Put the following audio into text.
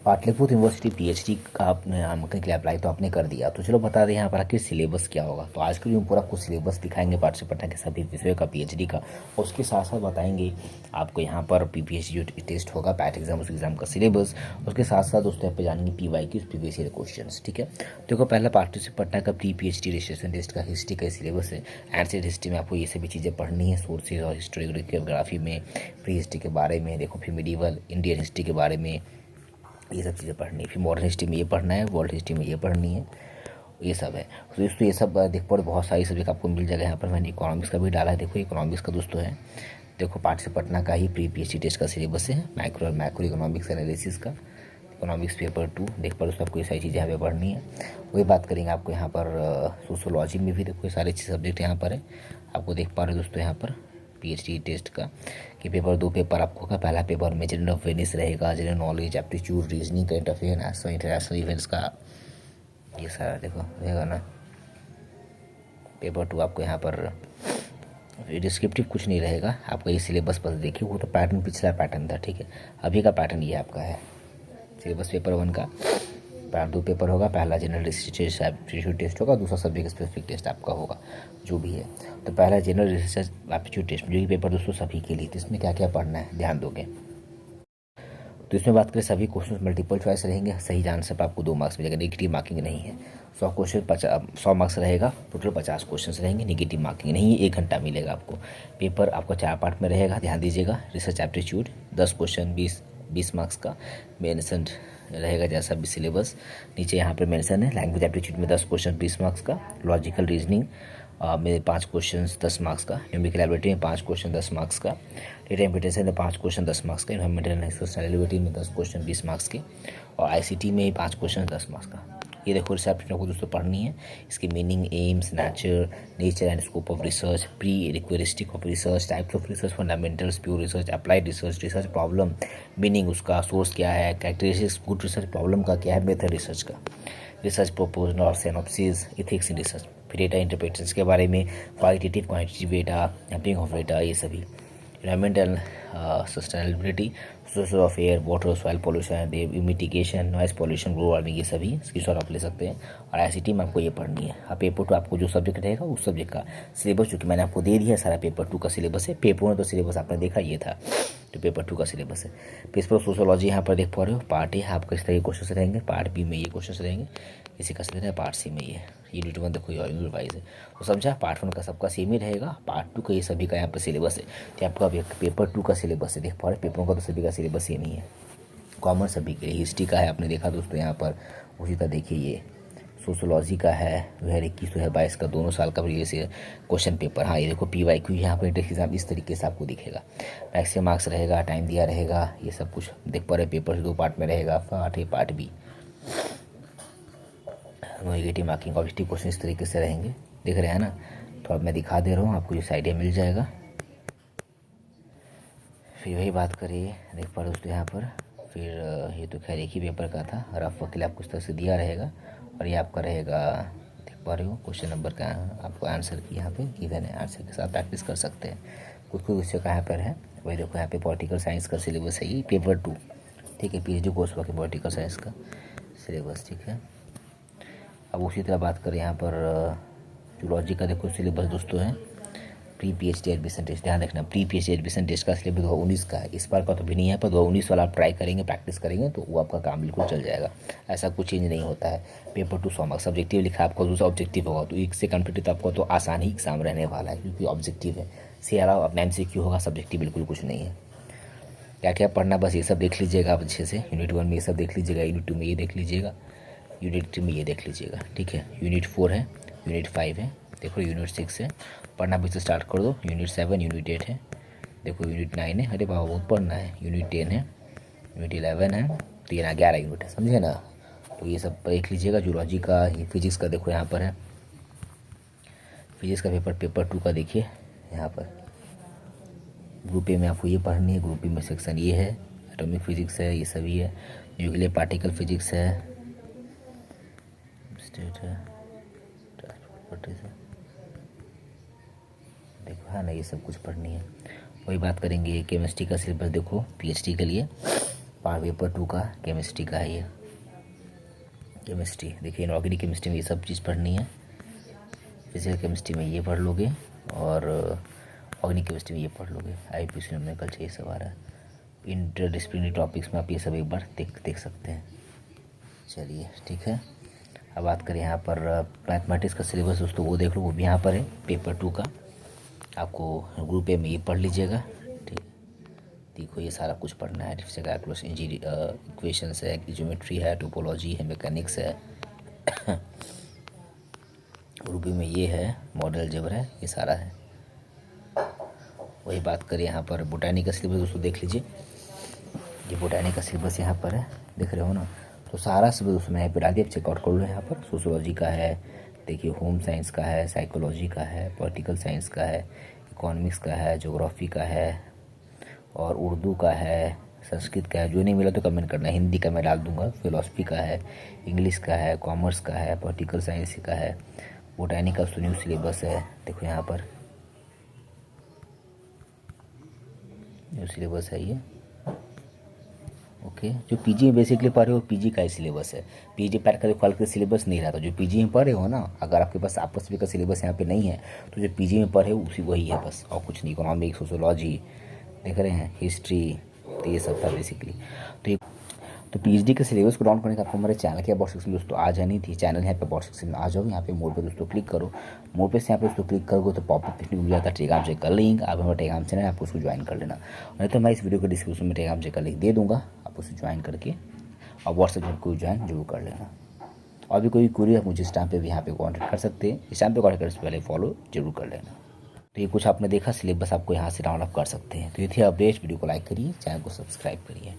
Pataliputra university PhD का आपने नामांकन के लिए अप्लाई तो आपने कर दिया, तो चलो बता दें यहाँ पर आखिर सिलेबस क्या होगा। तो आज के लिए पूरा आपको सिलेबस दिखाएंगे पाठ्य पटना के सभी विषयों का पीएचडी का, और उसके साथ साथ बताएंगे आपको यहाँ पर पीपीएचडी जो टेस्ट होगा पैट एग्जाम, उस एग्जाम का सिलेबस, उसके साथ साथ दोस्तों यहाँ पे जानेंगे PYQ प्रीवियस ईयर क्वेश्चन। ठीक है, देखो पहला पाठ्य पटना का प्री PhD रजिस्ट्रेशन टेस्ट का हिस्ट्री का सिलेबस है। एंशिएंट हिस्ट्री में आपको ये सभी चीज़ें पढ़नी है, सोर्सेज और हिस्टोरियोग्राफी में, प्री हिस्ट्री के बारे में, देखो फिर मिडीवल इंडियन हिस्ट्री के बारे में, ये सब चीज़ें पढ़नी है। फिर मॉडर्न हिस्ट्री में ये पढ़ना है, वर्ल्ड हिस्ट्री में ये पढ़नी है, ये सब है। तो दोस्तों ये सब देख पड़े बहुत सारी सब्जेक्ट आपको मिल जाएगा। यहाँ पर मैंने इकोनॉमिक्स का भी डाला है, देखो इकोनॉमिक्स का दोस्तों है, देखो पाठ्य पटना का ही प्री PhD टेस्ट का सिलेबस है, माइक्रो और मैक्रो इकोनॉमिक्स एनालिसिस का, इकोनॉमिक्स पेपर 2 देख पड़े, उसमें आपको ये सारी चीज़ें यहाँ पे पढ़नी है। वही बात करेंगे आपको यहाँ पर सोशोलॉजी में भी देखो ये सारे सब्जेक्ट यहाँ पर है, आपको देख पा रहे हो दोस्तों यहाँ पर PhD टेस्ट का कि पेपर 2 पेपर आपको का पहला पेपर में जनरल अवेयरनेस रहेगा, general knowledge, aptitude, reasoning, current affair, national international events का ये सारा देखो रहेगा ना। पेपर 2 आपको यहाँ पर डिस्क्रिप्टिव कुछ नहीं रहेगा, आपको ये सिलेबस बस देखिए, वो तो पैटर्न पिछला पैटर्न था। ठीक है, अभी का पैटर्न ये आपका है सिलेबस। पेपर 1 का पैटर्न 2 पेपर होगा, पहला जनरल रिसर्च एप्टीट्यूड टेस्ट होगा, दूसरा सब्जेक्ट स्पेसिफिक टेस्ट आपका होगा जो भी है। तो पहला जनरल रिसर्च एप्टीट्यूड टेस्ट जो कि पेपर दोस्तों सभी के लिए, तो इसमें क्या क्या पढ़ना है ध्यान दोगे। तो इसमें बात करें सभी क्वेश्चन मल्टीपल चॉइस रहेंगे, सही आंसर पर आपको 2 मार्क्स मिलेगा, नेगेटिव मार्किंग नहीं है। 100 मार्क्स रहेगा, टोटल 50 क्वेश्चन रहेंगे, नेगेटिव मार्किंग नहीं है, 1 घंटा मिलेगा आपको। पेपर आपका 4 पार्ट में रहेगा, ध्यान दीजिएगा। रिसर्च एप्टीट्यूड 10 क्वेश्चन 20 मार्क्स का मेंशन रहेगा जैसा भी सिलेबस नीचे यहाँ पर मेंशन है। लैंग्वेज एप्टीट्यूड में 10 क्वेश्चन 20 मार्क्स का, लॉजिकल रीजनिंग में 5 क्वेश्चन 10 मार्क्स का, न्यूमेरिकल एबिलिटी में 5 क्वेश्चन 10 मार्क्स का, डेटा इंटरप्रिटेशन में 5 क्वेश्चन 10 मार्क्स का, इन्वायरमेंटल एनालिसिस एबिलिटी में 10 क्वेश्चन 20 मार्क्स के, और ICT में 5 क्वेश्चन 10 मार्क्स का। ये देखो रिसर्च को दोस्तों पढ़नी है, इसकी meaning, aims, nature and scope of research, prerequisites of research, types of research, fundamentals, pure research, applied research, research problem, meaning उसका, सोर्स क्या है, कैरेक्टरिस्टिक्स गुड रिसर्च प्रॉब्लम का क्या है, मेथड रिसर्च का, रिसर्च प्रपोजल और synopsis, ethics in research, फिर data interpretation के बारे में, qualitative quantitative data, mapping of data, ये सभी, environmental sustainability, source of air, water, soil pollution, mitigation, noise pollution, global warming, ये सभी स्क्रीनशॉट आप ले सकते हैं। और ICT में आपको ये पढ़नी है। अब पेपर 2 आपको जो सब्जेक्ट रहेगा उस सब्जेक्ट का सिलेबस चूँकि मैंने आपको दे दिया, सारा पेपर 2 का सिलेबस है। पेपर 1 तो सिलेबस आपने देखा ये था, तो पेपर 2 का सिलेबस है। पेपर सोशोलॉजी यहाँ पर देख पा रहे हो, पार्ट ए आपका इस तरह के क्वेश्चन रहेंगे, पार्ट बी में ये क्वेश्चन रहेंगे, इसी का सिलेबस है, पार्ट सी में ये यूनिट 1 देखो यूनिट वाइज है, तो समझा। पार्ट 1 का सबका सेम ही रहेगा, पार्ट 2 का ये सभी का यहाँ पर सिलेबस है। तो आपका पेपर 2 का सिलेबस है, देख पा रहे हो, पेपर 1 का तो सभी का सिलेबस सेम ही है, कॉमन सभी के लिए। हिस्ट्री का है आपने देखा दोस्तों यहाँ पर, उसी तरह देखिए ये सोशोलॉजी का है 2021 2022 का, दोनों साल का प्रीवियस क्वेश्चन पेपर। हाँ ये देखो PYQ यहाँ पर एग्जाम इस तरीके से आपको दिखेगा, मैक्सिमम मार्क्स रहेगा, टाइम दिया रहेगा, ये सब कुछ देख पा रहे। पेपर 2 पार्ट में रहेगा, part A part B, negative marking objective question इस तरीके से रहेंगे, दिख रहे हैं ना। तो अब मैं दिखा दे रहा हूँ आपको, इस आइडिया मिल जाएगा। फिर वही बात करिए, देख पा रहे दोस्तों यहाँ पर। फिर ये तो खैर एक ही पेपर का था, रफ वकील आपको इस तरह से दिया रहेगा, और ये आपका रहेगा, देख पा रहे हो क्वेश्चन नंबर का आपको आंसर की यहाँ पे गिवन है, आंसर के साथ प्रैक्टिस कर सकते हैं। कुछ कुछ विषय का यहाँ पर है, वही देखो यहाँ पे पॉलिटिकल साइंस का सिलेबस है ये पेपर 2, ठीक है, PhD कोर्स हुआ कि पॉलिटिकल साइंस का सिलेबस, ठीक है। अब उसी तरह बात करें यहाँ पर जूलॉजी का देखो सिलेबस दोस्तों है, प्री PhD एडमिशन टेस्ट, ध्यान रखना प्री PhD एडमिशन टेस्ट का सिलेबस 2019 का है, इस बार का तो भी नहीं है, पर 2019 वाला आप ट्राई करेंगे, प्रैक्टिस करेंगे तो वो आपका काम बिल्कुल चल जाएगा, ऐसा कुछ चेंज नहीं होता है। पेपर 2 100 मार्क्स, सब्जेक्टिव लिखा आपका, दूसरा ऑब्जेक्टिव होगा, तो एक से कम्पिटिटिव आपको तो आसान ही एग्जाम रहने वाला है, क्योंकि ऑब्जेक्टिव है। CRA अपना MCQ होगा, सब्जेक्टिव बिल्कुल कुछ नहीं है। क्या क्या पढ़ना, बस ये सब देख लीजिएगा आप अच्छे से, यूनिट 1 में ये सब देख लीजिएगा, यूनिट 2 में ये देख लीजिएगा, यूनिट 3 में ये देख लीजिएगा, ठीक है। यूनिट 4 है, यूनिट 5 है, देखो यूनिट 6 है, पढ़ना भी से स्टार्ट कर दो। यूनिट 7 यूनिट 8 है, देखो यूनिट 9 है, अरे बाबा बहुत पढ़ना है। यूनिट 10 है, यूनिट 11 है, तो ये ना 11 यूनिट है, समझे ना। तो ये सब देख लीजिएगा। जूलॉजी का, ये फिजिक्स का देखो यहाँ पर है, फिजिक्स का पेपर 2 का देखिए यहाँ पर। ग्रुप ए में आपको ये पढ़नी है, ग्रुप ए में सेक्शन ये है, एटॉमिक फिजिक्स है, ये सभी है, न्यूक्लियर पार्टिकल फिजिक्स है, स्टेट है, ट्रांसपोर्ट है, देखो है ना, ये सब कुछ पढ़नी है। वही बात करेंगे केमिस्ट्री का सिलेबस देखो PhD के लिए, पेपर 2 का केमिस्ट्री का है ये। केमिस्ट्री देखिए, इनऑर्गेनिक केमिस्ट्री में ये सब चीज़ पढ़नी है, फिजिकल केमिस्ट्री में ये पढ़ लोगे और ऑर्गेनिक केमिस्ट्री में ये पढ़ लोगे। IUPAC न्यूमेरिकल चाहिए सब आ रहा है। इंटरडिसिप्लिनरी टॉपिक्स में आप ये सब एक बार देख सकते हैं। चलिए ठीक है। अब बात करें यहाँ पर मैथमेटिक्स का सिलेबस दोस्तों, वो देख लो, वो भी यहाँ पर है पेपर 2 का। आपको ग्रुप ए में ये पढ़ लीजिएगा। ठीक, देखो ये सारा कुछ पढ़ना है। कैलकुलस, इक्वेशंस है, ज्योमेट्री है, टोपोलॉजी है, मैकेनिक्स है। ग्रुप बी में ये है, मॉडल अलजेब्रा है, ये सारा है। वही बात करें यहाँ पर बोटैनी का सिलेबस दोस्तों, देख लीजिए। ये बोटैनी का सिलेबस यहाँ पर है, देख रहे हो ना। तो सारा सिलेबस दोस्तों मैं यहाँ पर डाल दिया, चेकआउट कर लो। यहाँ पर सोशियोलॉजी का है, देखिए होम साइंस का है, साइकोलॉजी का है, पॉलिटिकल साइंस का है, इकोनॉमिक्स का है, ज्योग्राफी का है, और उर्दू का है, संस्कृत का है। जो नहीं मिला तो कमेंट करना, हिंदी का मैं डाल दूंगा। फिलोसफी का है, इंग्लिश का है, कॉमर्स का है, पॉलिटिकल साइंस का है। बोटैनी का न्यू सिलेबस है, देखो यहाँ पर न्यू सिलेबस है ये। ओके, जो पीजी में बेसिकली पढ़ रहे हो, पीजी का ही सिलेबस है। पीजी पैड का जो कल का सिलेबस नहीं रहता। जो पीजी में पढ़ रहे हो ना, अगर आपके पास आपस में का सिलेबस यहाँ पे नहीं है तो जो पीजी में पढ़े हो उसी वही है बस, और कुछ नहीं। इकोनॉमिक्स, सोशियोलॉजी देख रहे हैं, हिस्ट्री, तो ये सब था बेसिकली। तो PhD के सिलेबस को डाउनलोड करने का आपको हमारे चैनल के अबाउट सेक्शन में दोस्तों आ जानी थी। चैनल यहाँ पे अबाउट सेक्शन में आ जाओ, यहाँ पे मोर पे दोस्तों क्लिक करो। मोर पे से यहाँ पे दोस्तों क्लिक करोगे तो पॉपअप देखने को मिल जाता है टेलीग्राम चैनल का लिंक। आप हमारा टेलीग्राम चैनल है, आपको उसको ज्वाइन कर लेना। नहीं तो मैं इस वीडियो के डिस्क्रिप्शन में टेलीग्राम चैनल का लिंक दे दूँगा, आप उसे ज्वाइन करके और व्हाट्सएप ग्रुप को ज्वाइन जरूर कर लेना। और भी कोई क्वेरी आप मुझे इस टाइम पे भी यहाँ पे कॉन्टैक्ट कर सकते हैं। इस टाइम पे कॉन्टैक्ट करने से पहले फॉलो जरूर कर लेना। तो ये कुछ आपने देखा सिलेबस, आपको यहाँ से डाउनलोड कर सकते हैं। तो ये थी अपडेट। वीडियो को लाइक करिए, चैनल को सब्सक्राइब करिए।